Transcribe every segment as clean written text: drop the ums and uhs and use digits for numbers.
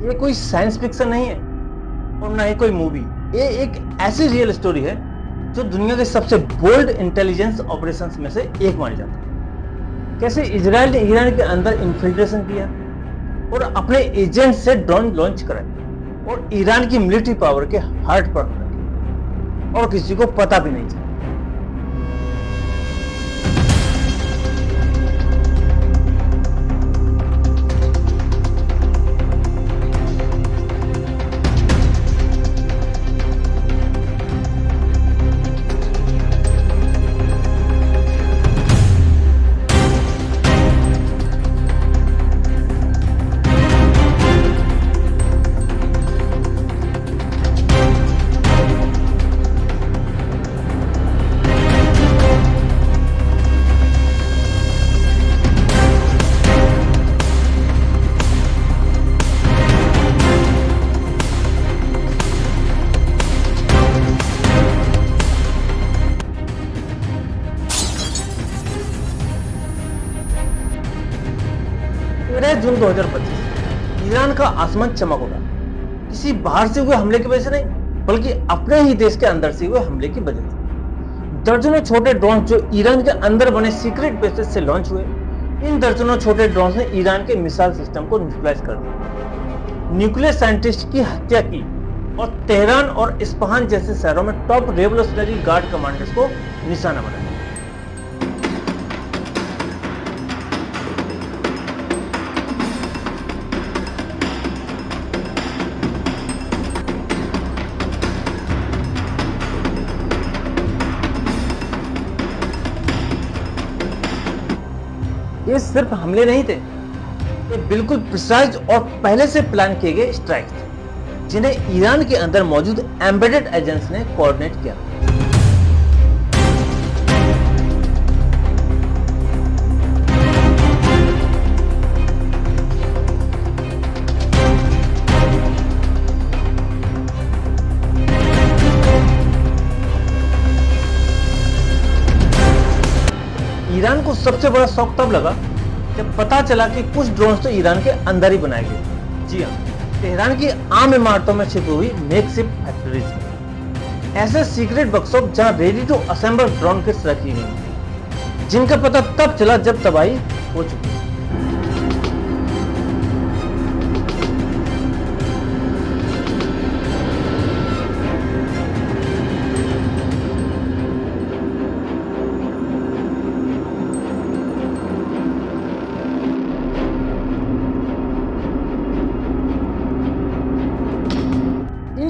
ये कोई science fiction नहीं है और ना ही कोई मूवी। ये एक ऐसी रियल स्टोरी है जो दुनिया के सबसे बोल्ड इंटेलिजेंस ऑपरेशंस में से एक मानी जाती है। कैसे इजराइल ने ईरान के अंदर इन्फिल्ट्रेशन किया और अपने एजेंट से ड्रोन लॉन्च कराए और ईरान की मिलिट्री पावर के हार्ट पर रखे और किसी को पता भी नहीं चला। जून 2025 ईरान का आसमान चमक उठा, किसी बाहर से हुए हमले की वजह से नहीं बल्कि अपने ही देश के अंदर से हुए हमले की वजह से। दर्जनों छोटे ड्रोन जो ईरान के अंदर बने सीक्रेट बेसेस से लॉन्च हुए, इन दर्जनों छोटे ड्रोन ने ईरान के मिसाइल सिस्टम को न्यूट्रलाइज कर दिया, न्यूक्लियर साइंटिस्ट की हत्या की और तेहरान और इस्फहान जैसे शहरों में टॉप रेवोल्यूशनरी गार्ड कमांडर्स को निशाना बनाया। ये सिर्फ हमले नहीं थे, ये बिल्कुल प्रिसाइज और पहले से प्लान किए गए स्ट्राइक थे जिन्हें ईरान के अंदर मौजूद एम्बेडेड एजेंट्स ने कोऑर्डिनेट किया। ईरान को सबसे बड़ा शौक तब लगा जब पता चला कि कुछ ड्रोन्स तो ईरान के अंदर ही बनाए गए। जी हाँ, तेहरान की आम इमारतों में छिपी हुई मेकशिफ्ट फैक्ट्रीज में ऐसे सीक्रेट वर्कशॉप जहां ready to assemble drone kits रखी हुई, जिनका पता तब चला जब तबाही हो चुकी।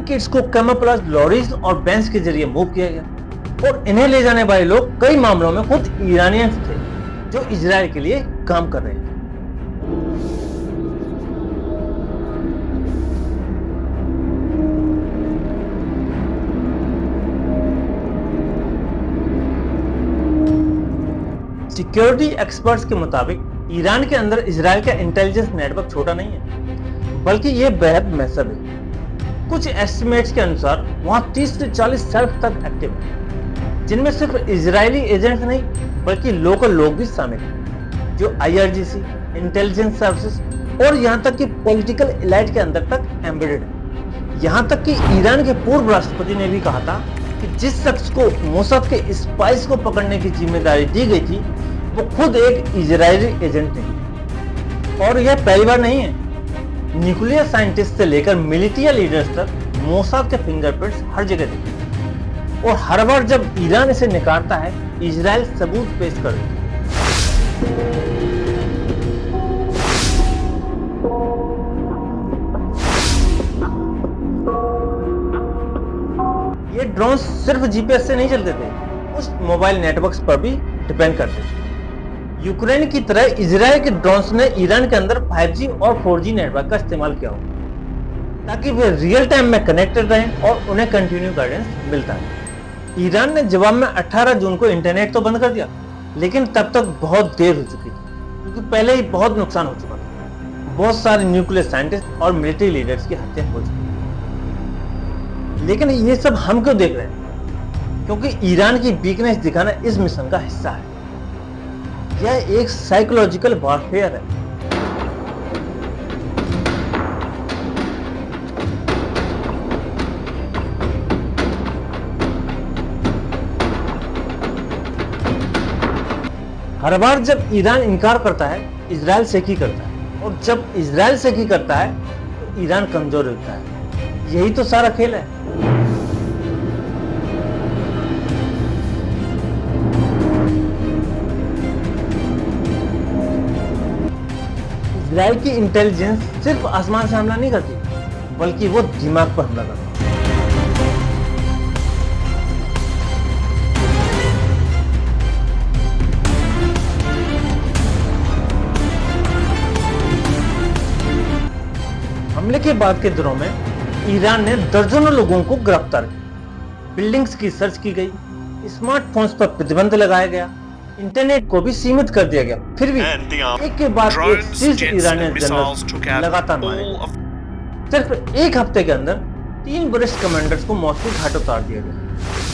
किट्स को कैमोफ्लेज लॉरीज और बैंस के जरिए मूव किया गया और इन्हें ले जाने वाले लोग कई मामलों में खुद ईरानियंस थे जो इजराइल के लिए काम कर रहे थे। सिक्योरिटी एक्सपर्ट्स के मुताबिक ईरान के अंदर इजराइल का इंटेलिजेंस नेटवर्क छोटा नहीं है बल्कि यह बेहद मैसिव है। कुछ एस्टिमेट्स के अनुसार वहां 30 से 40 सेल्फ तक एक्टिव है, जिनमें सिर्फ इजरायली एजेंट्स नहीं बल्कि लोकल लोग भी शामिल हैं जो IRGC, इंटेलिजेंस सर्विसेज और यहां तक कि पॉलिटिकल एलाइट के अंदर तक एम्बेडेड है। यहां तक कि ईरान के पूर्व राष्ट्रपति ने भी कहा था कि जिस शख्स को मोसाद के स्पाइस को पकड़ने की जिम्मेदारी दी गई थी वो खुद एक इजरायली एजेंट थे। और यह पहली बार नहीं है, न्यूक्लियर साइंटिस्ट से लेकर मिलिट्री लीडर्स तक मोसाद के फिंगरप्रिंट्स हर जगह दिखे और हर बार जब ईरान इसे नकारता है इजराइल सबूत पेश कर देता है। ये ड्रोन सिर्फ GPS से नहीं चलते थे, कुछ मोबाइल नेटवर्क्स पर भी डिपेंड करते थे। यूक्रेन की तरह इजराइल के ड्रोन्स ने ईरान के अंदर 5G और 4G नेटवर्क का इस्तेमाल किया हो ताकि वे रियल टाइम में कनेक्टेड रहें और उन्हें कंटिन्यू गाइडेंस मिलता है। ईरान ने जवाब में 18 जून को इंटरनेट तो बंद कर दिया, लेकिन तब तक बहुत देर हो चुकी थी क्योंकि पहले ही बहुत नुकसान हो चुका था। बहुत सारे न्यूक्लियर साइंटिस्ट और मिलिट्री लीडर्स की हत्या हो चुकी। लेकिन ये सब हम क्यों देख रहे हैं? क्योंकि ईरान की वीकनेस दिखाना इस मिशन का हिस्सा है। यह एक साइकोलॉजिकल वॉरफेयर है। हर बार जब ईरान इनकार करता है, इजराइल शेखी करता है, और जब इजराइल शेखी करता है तो ईरान कमजोर होता है। यही तो सारा खेल है। इजराइल की इंटेलिजेंस सिर्फ आसमान से हमला नहीं करती, बल्कि वो दिमाग पर हमला करती है। हमले के बाद के दिनों में ईरान ने दर्जनों लोगों को गिरफ्तार किया, बिल्डिंग्स की सर्च की गई, स्मार्टफोन्स पर प्रतिबंध लगाया गया, इंटरनेट को भी सीमित कर दिया गया। फिर भी एक के बाद एक शीर्ष ईरानी जनरल लगातार मारे गए। सिर्फ एक हफ्ते के अंदर 3 वरिष्ठ कमांडर्स को मौत के घाट उतार दिया गया,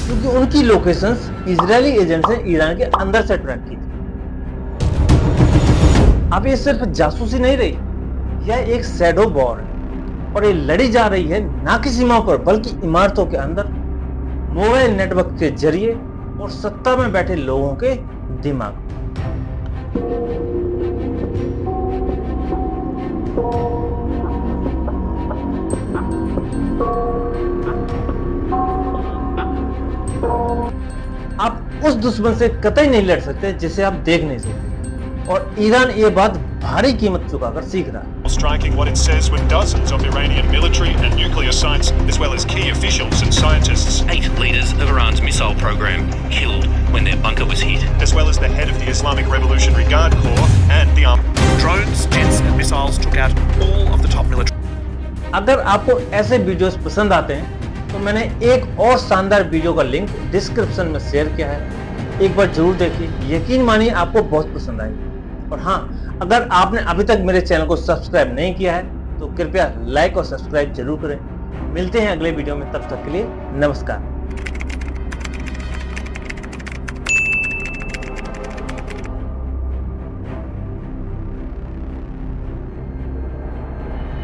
क्योंकि उनकी लोकेशंस इजरायली एजेंट्स ने ईरान के अंदर से ट्रैक की थी। अब ये सिर्फ जासूसी नहीं रही, यह एक शैडो वॉर है, और ये लड़ी जा रही है ना कि सीमाओं पर, बल्कि इमारतों के अंदर, मोबाइल नेटवर्क के जरिए और सत्ता में बैठे लोगों के दिमाग। आप उस दुश्मन से कतई नहीं लड़ सकते जिसे आप देख नहीं सकते, और ईरान ये बात भारी कीमत चुकाकर सीख रहा है। Striking what it says with dozens of Iranian military and nuclear sites, as well as key officials and scientists. 8 leaders of Iran's missile program killed when their bunker was hit. As well as the head of the Islamic Revolutionary Guard Corps and the army. Drones, jets and missiles took out all of the top military. अगर आपको ऐसे videos पसंद आते हैं तो मैंने एक और शानदार वीडियो का लिंक डिस्क्रिप्शन में शेयर किया है, एक बार जरूर देखिए, यकीन मानिए आपको बहुत पसंद आएगी। और हाँ, अगर आपने अभी तक मेरे चैनल को सब्सक्राइब नहीं किया है तो कृपया लाइक और सब्सक्राइब जरूर करें। मिलते हैं अगले वीडियो में, तब तक के लिए नमस्कार।